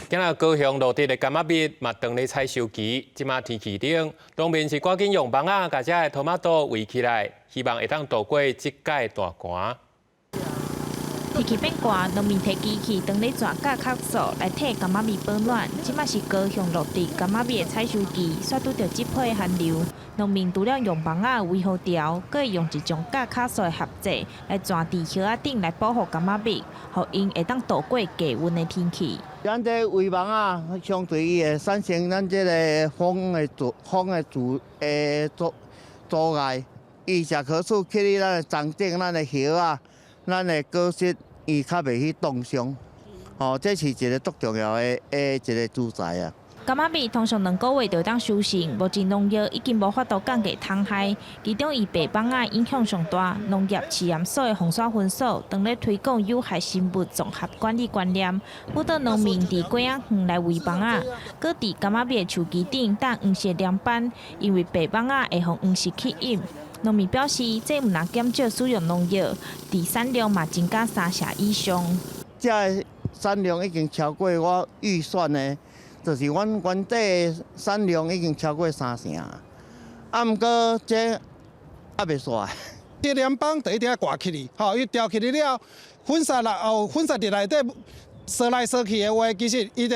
今日高雄落地的柑仔蜜嘛，当咧采收期，即马天气冷，农民是赶紧用网仔把这个토마토围起来，希望会当度过这届大寒。天气变寒，农民摕机器当咧抓甲壳素来替柑仔蜜保暖。即马是高雄落地柑仔蜜的采收期，煞拄着这波寒流，农民除了用网仔围好条，阁会用一种甲壳素的合剂来装伫叶仔顶来保护柑仔蜜，互因会当度过低温的天气。咱这围网啊，相对伊会产生咱这个风的阻碍，伊食棵树去哩咱的长顶，咱的叶啊，咱的果实伊较袂去冻伤。哦，这是一个足重要的一个主材啊。柑仔蜜通常2个月就当收成，目前农业已经无法度降低虫害，其中以白网仔影响上大。农业试验所的洪刷分所当咧推广有害生物综合管理观念，辅导农民伫过仔园来围网仔，搁伫柑仔蜜的树基顶搭黄色凉板，因为白网仔会互黄色吸引。农民表示，这毋但减少使用农药，伫产量嘛增加3成以上。这产量已经超过我预算的。就是阮原底产量已经超过3成，啊，毋过这还袂煞，这联邦就一定要挂起哩，吼，伊吊起哩了，粉刷啦，粉刷伫内底。烧来烧去的话，其实伊就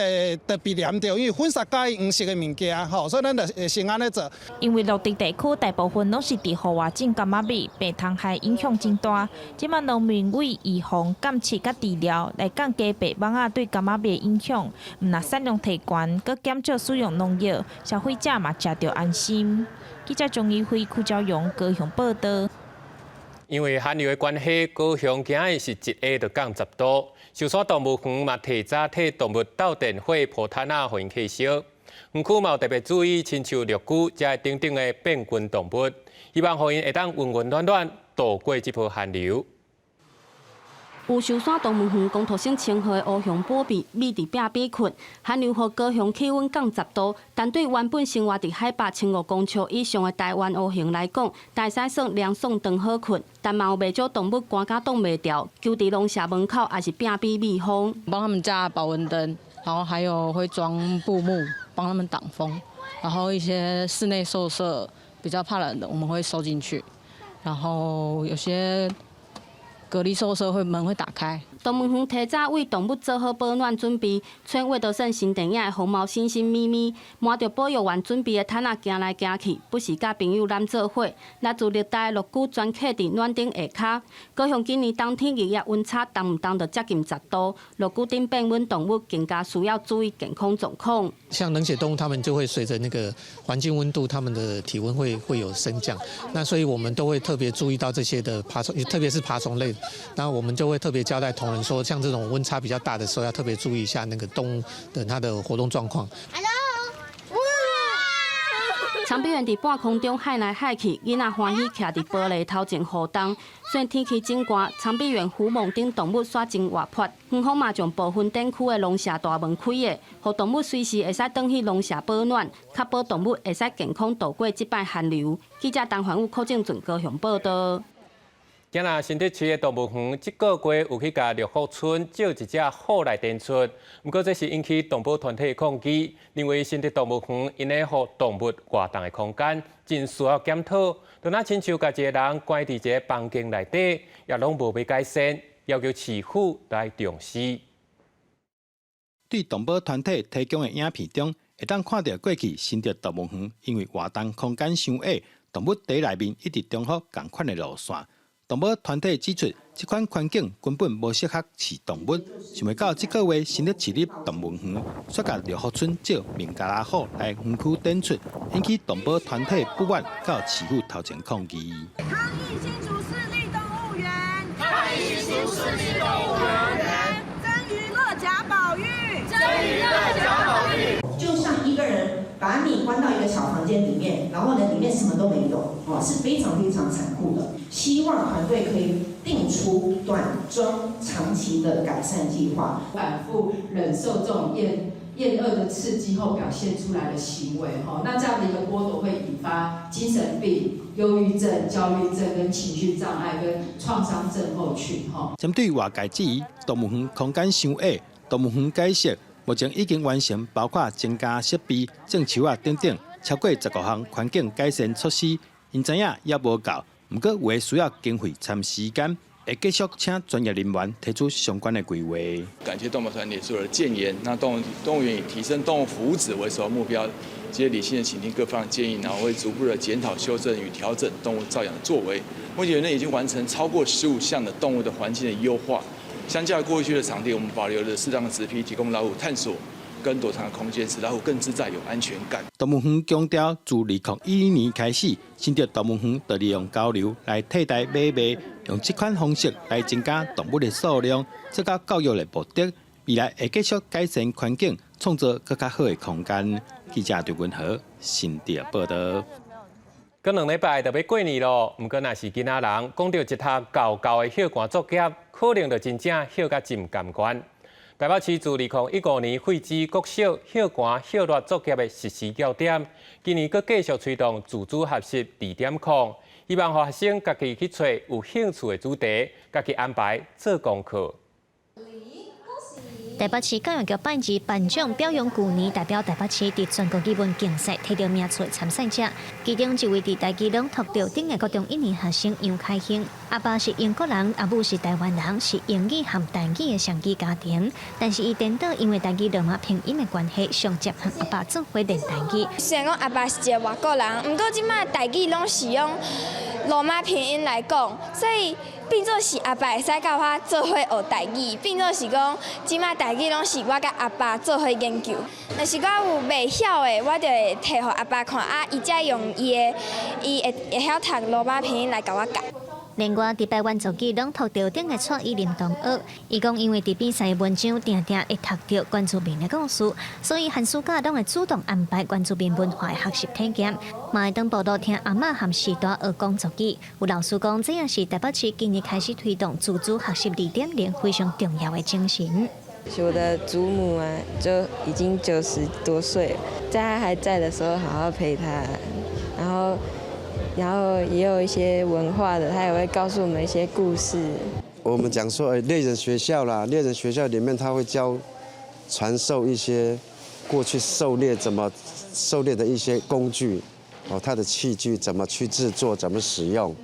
被黏着，因为粉刷介黄色的物件，吼，所以咱就会先安尼做。因为陆地地区大部分拢是伫户外种柑仔米，被虫害影响真大。即马农民为预防、监测、甲治疗，来降低白蚊仔对柑仔米的影响。毋若产量提悬，佮减少使用农药，消费者嘛食着安心。记者钟义辉、邱朝阳高雄报道。因为寒流的关系，高雄今日是1下就降10度。寿山动物园嘛提早替动物斗电火破炭啊，互因气烧。园区嘛有特别注意，亲像绿菇，才会等的变群动物，希望互因会当温温暖暖度过这波寒流。有寿山动物园公托性称号的乌熊宝贝米伫壁边困，寒流予高雄气温降10度，但对原本生活伫海拔1500公尺以上的台湾乌熊来讲，大使算凉爽当好困，但嘛有袂少动物寒甲冻袂掉，就伫笼舍门口也是壁边避风。帮他们加保温灯，然后还有会装布幕帮他们挡风，然后一些室内宿舍比较怕冷的，我们会收进去，然后有些隔离宿舍门会打开。动物园提早为动物做好保暖准备，像魏德胜新电影的红毛猩猩咪咪，摸着保育员准备的毯仔行来行去，不时甲朋友揽做伙。来自热带的绿菇专客伫暖顶下骹。高雄今年冬天日夜温差动不动就接近10度，绿菇顶变温动物更加需要注意健康状况。像冷血动物，它们就会随着那个环境温度，它们的体温会有升降。那所以我们都会特别注意到这些的爬虫，特别是爬虫类。然后我们就会特别交代同仁说，像这种温差比较大的时候，要特别注意一下那个动物的它的活动状况。长臂猿伫半空中海来海去，囡仔欢喜徛伫玻璃头前互动。虽然天气真寒，长臂猿虎虻等动物耍真活泼。园方嘛将部分展区的笼舍大门开的，互动物随时会使转去笼舍保暖，确保动物会使健康度过这摆寒流。记者陈环武、柯正俊高雄报道。今仔新竹市的动物园，这个月有去甲绿福村借一只虎来展出，不过这是引起动保团体的抗议，认为新竹动物园因咧互动物活动的空间真需要检讨。就那亲像家一个人关伫一个房间内底，也拢无要改善，要求市府来重视。对动保团体提供的影片中，会当看到过去新竹动物园因为活动空间伤矮，动物在内面一直重复同款的路线。动保团体指出，这款环境根本无适合饲动物。想袂到这个月，新竹市立动物园却甲绿福村借孟加拉虎来园区展出，引起动保团体不满，到市府头前抗议。抗议新竹市立动物园！抗议新竹市立动物园！真娱乐假保育！真娱乐假保育！就像一个人把你关到一个小房间里面，然后呢，里面什么都没有，是非常非常残酷的。希望团队可以定出短、中、长期的改善计划。反复忍受这种厌恶的刺激后表现出来的行为，那这样的一个剥夺会引发精神病、忧郁症、焦虑症跟情绪障碍跟创伤症候群。针对外界质疑动物园空间伤矮，动物园解释，目前已经完成包括增加设备、种树啊等等，超过15项环境改善措施。因知影也无够，不过有需要经费参时间，会继续请专业人员提出相关的规划。感谢动保团体所有的建言。那动物园以提升动物福祉为首要目标，接理性的倾听各方的建议，然后会逐步的检讨、修正与调整动物照养的作为。目前呢已经完成超过15项的动物的环境的优化。相较于过去的场地，我们保留了适当的植被，提供老虎探索跟躲藏的空间，使老虎更自在、有安全感。动物园强调，自2012年开始，新竹动物园就利用交流来替代买卖，用这款方式来增加动物的数量，做到教育的目的。未来会继续改善环境，创造更加好的空间。记者刘文和新竹报道。过2礼拜就要过年咯，不过若是囡仔人讲到一项厚厚的休寒作业，可能就真正休甲真甘愿。台北市自2015年废止国小休寒休热作业的实施要点，今年阁继续推动自主学习2点0，希望学生家己去找有兴趣的主题，家己安排做功课。台北市教育局办理颁奖表扬去年代表台北市伫全国语文竞赛摕到名次的参赛者，其中一位伫台语朗读着顶个高中1年学生杨凯兴，阿爸是英国人，阿母是台湾人，是英语和台语的双语家庭。但是伊颠倒因为台语罗马拼音的关系，上接和阿爸做伙练台语。虽然讲阿爸是一个外国人，不过即摆台语拢是用罗马拼音来讲，所以变做是阿爸会使教我做伙学台语，变做是讲即摆台语拢是我甲阿爸做伙研究。若是我有袂晓的，我就会摕互阿爸看，伊才用伊会晓读罗马拼音来甲我教。另外，伫台湾族语朗读着顶个蔡依林同学，伊讲因为伫比赛文章定定会读到原住民的故事，所以寒暑假拢会主动安排原住民文化的学习体验，嘛会当报道听阿嬷和时代学讲族语。有老师讲，这也是台北市今年开始推动自主学习2.0非常重要的精神。我的祖母啊，就已经90多岁了，在她还在的时候，好好陪她，然后也有一些文化的，他也会告诉我们一些故事。我们讲说，猎人学校啦，猎人学校里面他会传授一些过去狩猎怎么狩猎的一些工具，它的器具怎么去制作，怎么使用，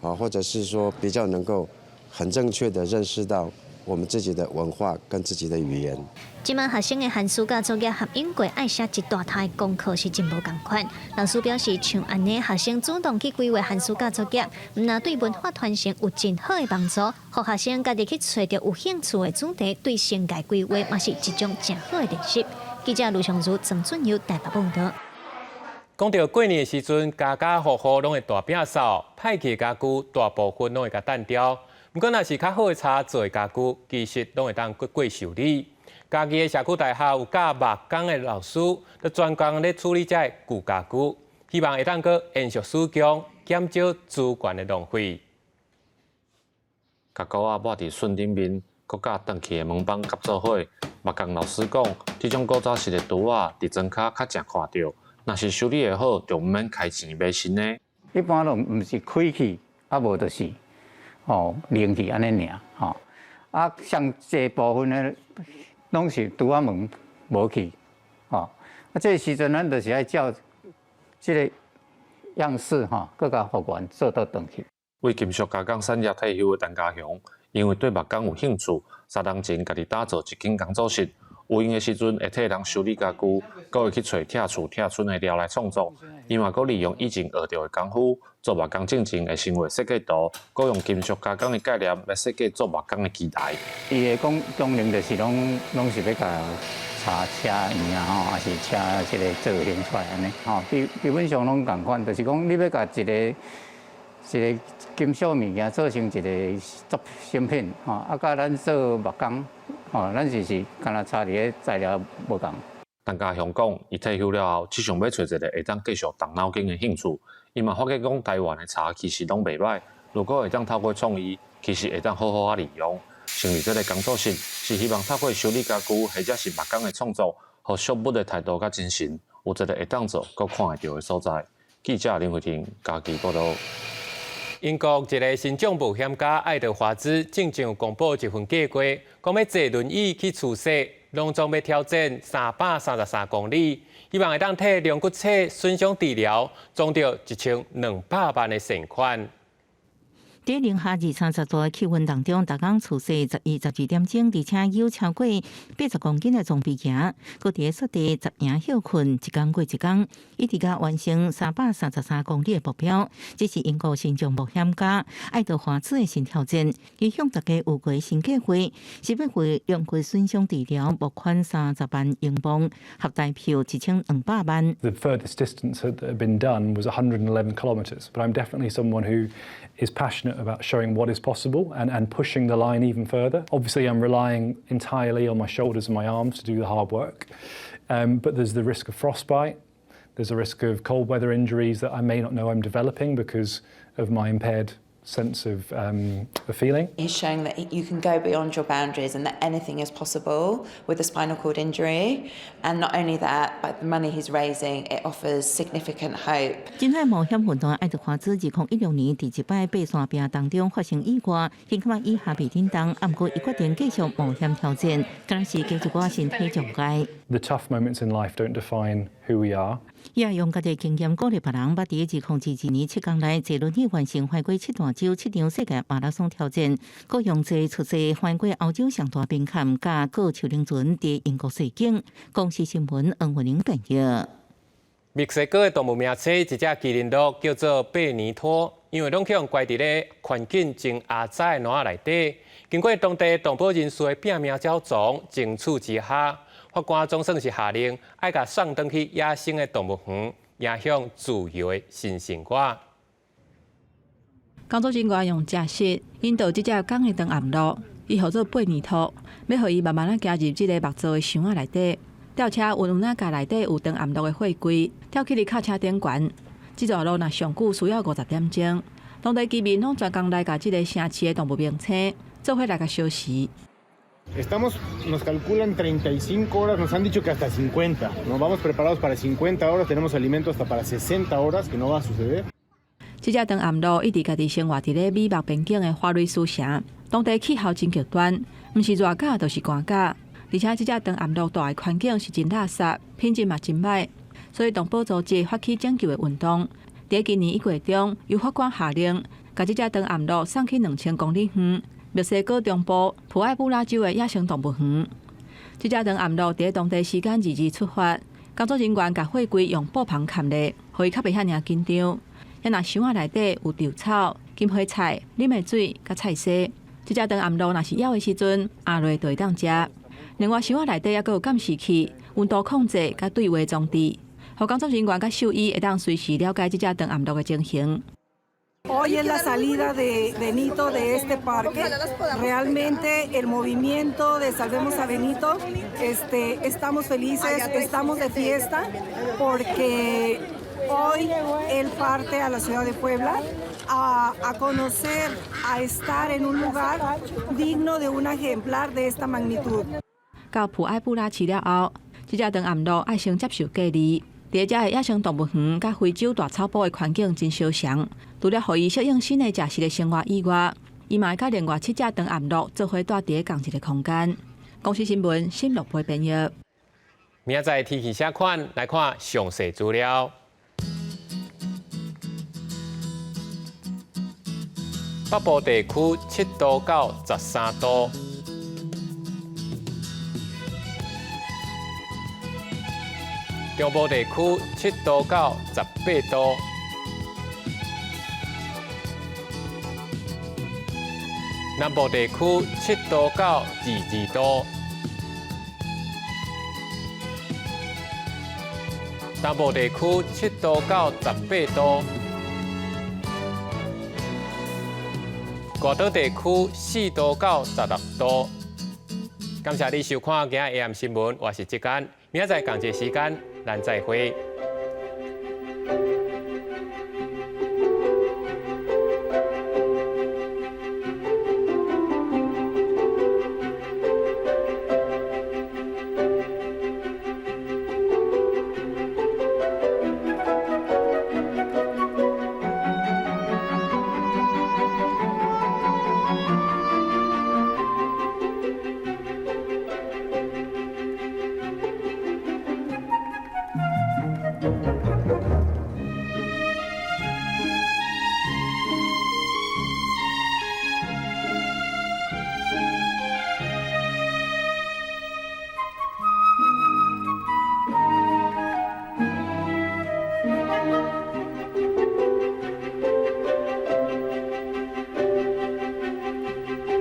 或者是说比较能够很正确的认识到我们自己的文化跟自己的语言。即摆学生的寒暑假作业和英国爱写一大沓的功课是真无共款。老师表示，像安尼学生主动去规划寒暑假作业，唔但对文化传承有真好的帮助，互学生家己去找到有兴趣的主题，对生涯规划嘛是一种真好的练习。记者卢尚如、曾俊佑台北报道。讲到过年的时阵，家家户户拢会大摒扫，歹去家具大部分拢会甲单掉。不过，若是较好的茶做的家具，其实拢会当过修理。家己的社区大厦有教木工的老师，就专工咧处理这旧家具，希望会当个延续使用，减少资源的浪费。家具啊，抹伫笋顶面，搁甲断去的门板夹做伙。木工老师讲，这种古早式的橱啊，伫庄卡较常看到。若是修理的好，就毋免开钱买新的。一般都毋是开去，啊无就是零去安尼尔，啊像这部分呢。拢是拄啊门无去，啊，这时阵咱就是爱照这个样式各甲复原做倒转去。为金属加工产业退休的陈家雄，因为对木工有兴趣，3年前家己打造一间工作室，有闲的时阵会替人修理家具，搁会去找拆厝拆村的料来创作。伊嘛搁利用以前学到的功夫，做木工进前的生活设计图，搁用金属加工的概念来设计做木工的机台。伊的功能就是拢是要甲查车圆啊，还是车这个造型出来安尼，基本上拢共款，就是讲你要甲一个金属物件做成一个作品品，啊，甲咱做木工，咱就是干那差伫个材料无共。陈家雄讲，伊退休了后，只想要找一个会当继续动脑筋的兴趣。伊嘛发觉讲，台湾的茶其实拢袂歹，如果会当透过创意，其实会当好好利用。成立这个工作室，是希望透过修理家具或者是木工的创作，和畜牧的态度甲精神，有一个会当做、佮看会到的所在。记者林慧婷家己报道。英国一个新种保险家爱德华兹正正公布一份计划，讲要坐轮椅去厝西，拢总要挑战333公里，希望会当替龙骨侧损伤治疗，赚到1200万的善款。在零下230度的气温当中，逐工厝西11、12点钟，而且有超过80公斤的装备行，搁伫雪地10营休困，一工过一工，一直甲完成333公里的目标。这是英国新种保险家爱德华兹的新挑战。伊向大家有过新计划，是要为龙骨损伤治疗募款30万英镑，合大票1200万。The furthest distance that had been done was 111 kilometres, but I'm definitely someone who is passionate about showing what is possible and pushing the line even further. Obviously, I'm relying entirely on my shoulders and my arms to do the hard work, but there's the risk of frostbite. There's a risk of cold weather injuries that I may not know I'm developing because of my impaired sense of feeling. He's showing that you can go beyond your boundaries and that anything is possible with a spinal cord injury. And not only that, but the money he's raising, it offers significant hope. 真爱冒险运动爱德华兹2016年第一摆爬山壁当中发生意外，幸好以下被震动，不过伊决定继续冒险挑战，但是继续我身体障碍。The tough moments in life don't define who we are. 伊也用家己经验鼓励别人，把第2022年7天内坐轮椅完成环过7大洲7场世界马拉松挑战，佮用这出席环过欧洲上大冰坎加过丘陵船伫英国西景。公司新闻黄文玲编译。墨西哥的动物名册，一只麒麟鹿叫做贝尼托，因为拢去用关伫咧环境真狭窄的篮内底，经过当地动保人士的拼命找踪，争取之下。法官总算是下令，爱甲送回去野生的动物园，影响自由的新生活。工作人员用假释引导这只港的长颔鹿，伊号做贝尼托，要互伊慢慢加入这个木造的箱仔内底。吊车运哪架内底有长颔鹿的货柜，吊起伫卡车顶悬。这条路若上久需要50点钟，当地居民拢专工来甲这个城市的动物名册做伙来甲消时。Nos calculan 35 horas, nos han dicho que hasta 50. Nos vamos preparados para 50 horas, tenemos alimento hasta para 60 horas, que no va a suceder. 这只长颔鹿一直家己生活伫咧美墨边境的花瑞斯城，当地气候真极端，毋是热甲就是寒甲，而且这只长颔鹿住的环境是真垃圾，品质嘛真歹，所以动保组织发起拯救的运动。伫今年1月中，由法官下令，把这只长颔鹿送去2000公里远。墨西哥中部普埃布拉州的野生动物园，这只长颔鹿伫当地时间2日出发，工作人员把货柜用布棚盖咧，互伊较袂遐尔紧张。也若箱仔内底有稻草、金花菜、啉的水、甲菜丝。这只长颔鹿若是枵的时阵，下落就会当食。另外，箱仔内底还佫有监视器、温度控制甲对话装置，互工作人员甲兽医会当随时了解这只长颔鹿的情形。Hoy es la salida de Benito de este parque. Realmente el movimiento de Salvemos a Benito, estamos felices, estamos de fiesta porque hoy él parte a la ciudad de Puebla a conocer, a estar en un lugar digno de un ejemplar de esta magnitud. 到普埃布拉市了后，这只长颔鹿爱先接受隔离。伫遮的野生动物园甲非洲大草埔的环境真相像，除了互伊适应新的食食的生活以外，伊嘛会甲另外7只长颔鹿做伙住伫同一个空间。公司新闻新乐培编译。明仔天气写款来看详细资料。北部地区7度到13度。中部地区7度到18度，南部地区7度到22度，东部地区7度到18度，高岛地区4度到16度。感谢你收看今日 AM 新闻，我是志坚，明仔载同一时间咱再会。